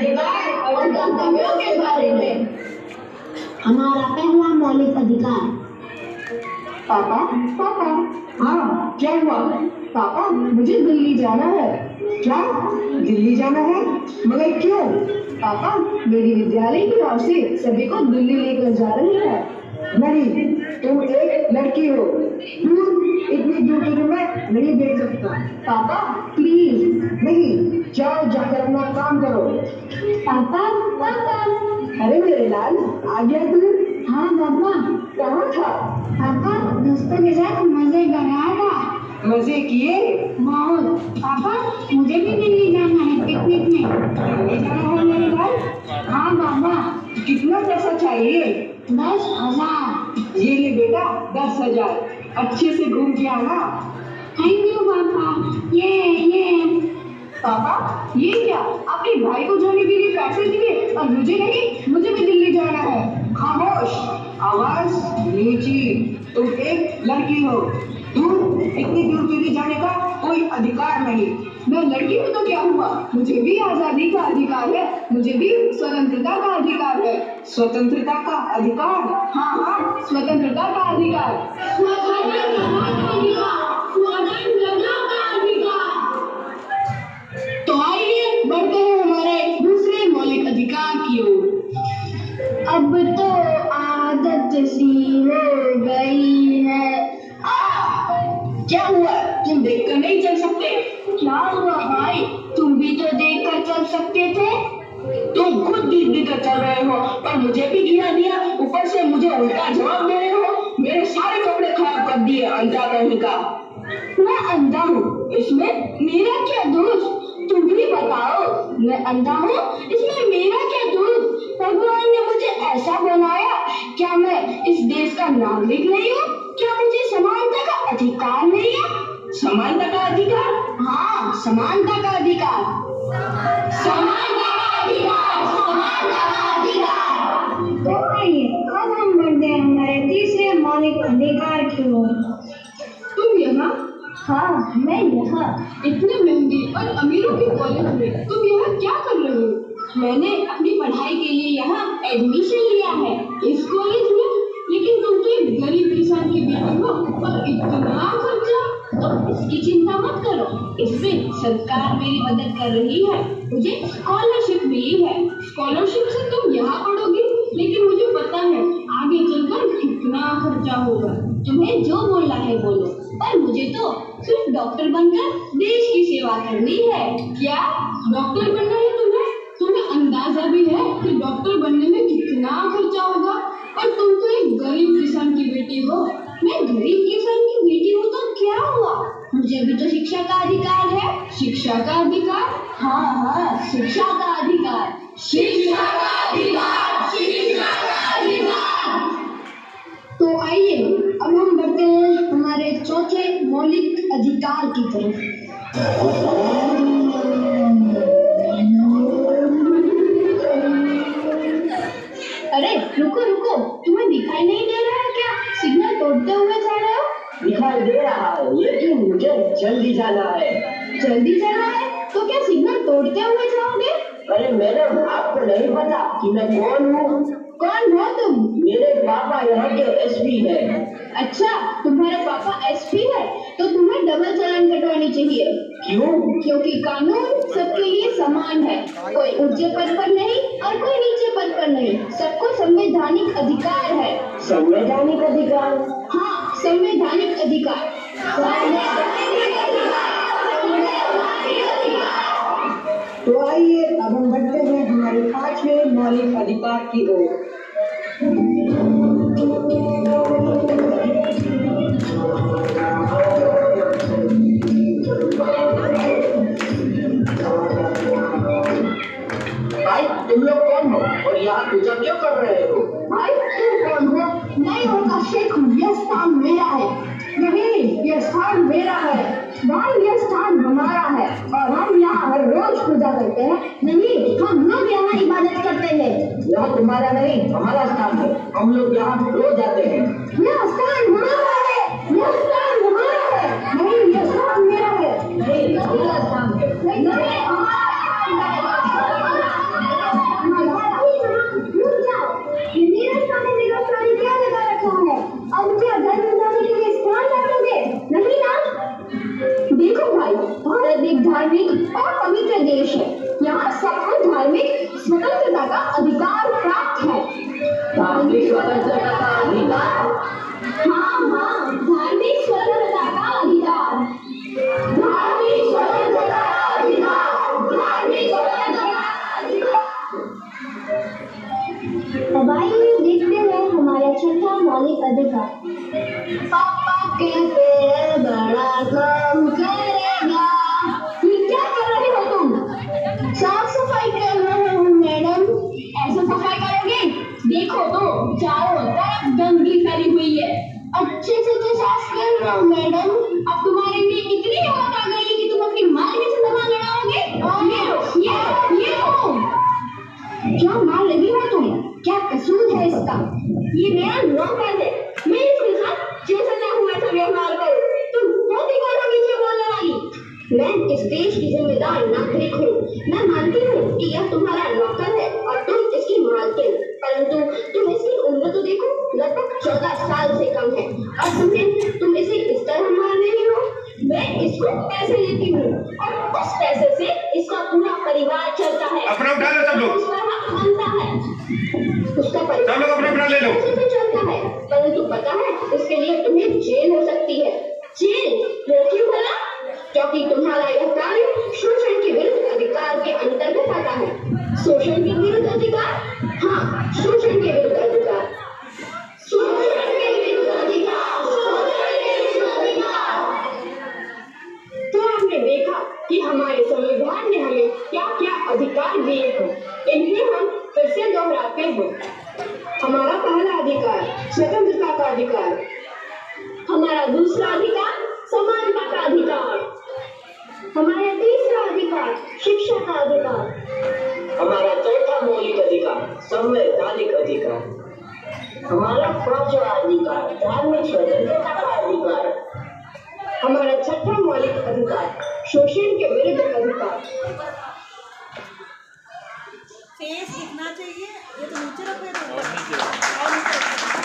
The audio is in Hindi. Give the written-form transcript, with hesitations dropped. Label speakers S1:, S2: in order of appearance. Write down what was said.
S1: अधिकार और कर्तव्यों के बारे में।
S2: हमारा पहला मौलिक अधिकार।
S1: पापा पापा, हाँ क्या हुआ? पापा मुझे दिल्ली जाना है। क्या दिल्ली जाना है? मगर क्यों? पापा मेरी विद्यालय की ओर से सभी को दिल्ली लेकर जा रही है। नहीं, तुम एक लड़की हो, दूर इतनी दूर तो मैं नहीं देख सकता। पापा प्लीज नहीं, जाओ जाकर अपना काम करो।
S2: पापा पापा।
S1: अरे मेरे लाल, आ गया तू?
S2: हाँ पापा।
S1: कहाँ था?
S2: पापा दोस्तों के साथ मजे कर रहा था।
S1: मजे किए?
S2: बहुत। पापा मुझे भी दिल्ली जाना है पिकनिक में।
S1: दिल्ली जाना है मेरे लाल?
S2: हाँ पापा।
S1: कितना पैसा चाहिए?
S2: 10,000।
S1: ये ले बेटा 10,000, अच्छे से घूम के आना।
S2: थैंक यू पापा। ये
S1: पापा ये क्या, अपने भाई को जाने के लिए पैसे दिए और मुझे नहीं? मुझे भी दिल्ली जाना है। खामोश, आवाज नीची। तुम एक लड़की हो, दूर इतनी दूर के लिए जाने का कोई अधिकार नहीं। मैं लड़की हूँ तो क्या हुआ, मुझे भी आजादी का अधिकार है, मुझे भी स्वतंत्रता का अधिकार है। स्वतंत्रता का अधिकार? हाँ हाँ, स्वतंत्रता का अधिकार।
S2: तो आइए बढ़ते हैं हमारे दूसरे मौलिक अधिकार की ओर। अब तो आदत सी हो गई है।
S1: क्या हुआ, तुम देखकर नहीं चल सकते?
S2: क्या हुआ भाई, तुम भी तो देख कर चल सकते थे।
S1: तुम खुद देख कर चल रहे हो पर मुझे भी गिरा दिया, ऊपर से मुझे उल्टा जवाब दे रहे हो। मेरे सारे कपड़े खराब कर दिए अंधा कहने का।
S2: मैं अंधा हूँ, इसमें मेरा क्या दोष? तुम भी बताओ, मैं अंधा हूँ, इसमें मेरा क्या दोष? भगवान ने मुझे ऐसा बनाया, क्या मैं इस देश का नागरिक नहीं हूँ? क्या मुझे समानता का अधिकार नहीं है?
S1: समानता का अधिकार?
S2: हाँ, समानता का अधिकार। समानता का अधिकार, समानता का अधिकार। तो आइए अब हम बढ़ते हैं हमारे तीसरे मौलिक अधिकार की ओर।
S1: तुम यहाँ?
S2: हाँ मैं यहाँ।
S1: इतने महंगे और अमीरों के कॉलेज में तुम यहाँ क्या कर रहे हो?
S2: मैंने अपनी पढ़ाई के लिए यहाँ एडमिशन लिया है
S1: इस कॉलेज में? लेकिन तुम तो एक गरीब किसान की बेटी हो और इतना खर्चा।
S2: तो इसकी चिंता मत करो, इसमें सरकार मेरी मदद कर रही है, मुझे स्कॉलरशिप मिली है।
S1: स्कॉलरशिप से तुम यहाँ पढ़ोगी, लेकिन मुझे पता है आगे चलकर कितना खर्चा होगा।
S2: तुम्हें जो बोलना है बोलो, पर मुझे तो सिर्फ डॉक्टर बनकर देश की सेवा करनी है।
S1: क्या डॉक्टर बनना है तुम्हें? तुम्हें अंदाजा भी है कि डॉक्टर बनने में कितना खर्चा होगा? और तुम तो एक गरीब किसान की बेटी हो।
S2: मैं गरीब किसान की बेटी हूँ तो क्या हुआ, मुझे भी तो शिक्षा का अधिकार है।
S1: शिक्षा का अधिकार?
S2: हाँ हाँ, शिक्षा का अधिकार।
S1: शिक्षा का अधिकार, शिक्षा का अधिकार।
S2: तो आइए अब हम बढ़ते हैं हमारे चौथे मौलिक अधिकार की तरफ। अरे रुको रुको, तुम्हें दिखाई नहीं दे रहा है क्या? सिग्नल तोड़ते हुए जा रहे हो?
S1: दिखाई दे रहा है, लेकिन मुझे जल्दी जाना है।
S2: जल्दी जाना है तो क्या सिग्नल तोड़ते हुए जाओगे?
S1: अरे मैडम, आपको नहीं पता कि मैं कौन हूँ?
S2: कौन हो तुम?
S1: मेरे पापा यहाँ के एसपी है।
S2: अच्छा, तुम्हारे पापा एसपी है तो तुम्हें डबल चालान कटवानी चाहिए।
S1: क्यों?
S2: क्योंकि कानून सबके लिए समान है, कोई ऊंचे पद पर नहीं और कोई नीचे पद पर नहीं, सबको संवैधानिक अधिकार है।
S1: संवैधानिक अधिकार?
S2: हाँ, संवैधानिक अधिकार।
S1: तो आइए अब हम बढ़ते हैं हमारे पांचवें मौलिक अधिकार की ओर। भाई तुम लोग कौन हो और यहाँ पूजा क्यों कर रहे हो?
S2: भाई तुम कौन हो? नहीं होता शेख, यह स्थान मेरा है।
S1: नहीं, यह स्थान मेरा है।
S2: भाई यह स्थान हमारा है और हम यहाँ हर रोज पूजा करते हैं। नहीं, हम लोग यहाँ इबादत करते हैं।
S1: यह तुम्हारा नहीं, हमारा स्थान है, हम लोग यहाँ रोज आते हैं।
S2: यह स्थान हमारा है, यह स्थान हमारा है। नहीं, यह स्थान मेरा है।
S1: नहीं, हमारा स्थान है।
S2: नहीं, हमारा स्थान है। हुई है। अच्छे से तो साफ कर रहा हूँ मैडम। अब तुम्हारे में इतनी हिम्मत आ गई है कि तुम अपनी मालिक से जबान लड़ाओगे? ये हो क्या मार रही हो तुम? क्या कसूर है इसका? ये मेरा नौकर है, मैं इसके साथ जैसा चाहूँ वैसा व्यवहार करूँ। तुम होती कौन हो मुझे बोलने वाली? मैं इस देश की जिम्मेदार नागरिक हूँ। मैं मानती हूँ कि यह तुम्हारा नौकर है और तुम इसकी मालकिन, परंतु तुम इसकी उम्र तो देखो, लगभग 14 साल से कम है और तुम इसे इस तरह मार रही हो। मैं इसको पैसे देती हूँ और उस पैसे से इसका पूरा परिवार चलता है।
S3: अपना उठा लो सब लोग,
S2: उस पर हक बनता है। उसका परिवार
S3: सब लोग अपना ले लो।
S2: पैसे से चलता है, परंतु पता है इसके लिए तुम्हें जेल हो सकती है। जेल वो क्यों भला? क्योंकि तुम्हारा यह कार्य शोषण के विरुद्ध अधिकार के अंतर्गत आता है। शोषण के विरुद्ध अधिकार? हाँ, शोषण के विरुद्ध अधिकार। शोषण के विरुद्ध अधिकार। शोषण के विरुद्ध अधिकार। तो हमने देखा कि हमारे संविधान ने हमें क्या क्या अधिकार दिए हैं। इन्हें हम फिर से दोहराते हैं। हमारा पहला अधिकार स्वतंत्रता का अधिकार। हमारा दूसरा अधिकार समानता का अधिकार। हमारा तीसरा अधिकार शिक्षा का अधिकार। हमारा चौथा मौलिक अधिकार संवैधानिक अधिकार। हमारा पांचवा अधिकार धार्मिक स्वतंत्रता का अधिकार। हमारा छठा मौलिक अधिकार शोषण के विरुद्ध अधिकार।
S4: फेस दिखना चाहिए, ये तो नीचे रखो, ये तो ऊपर। और नीचे रखो।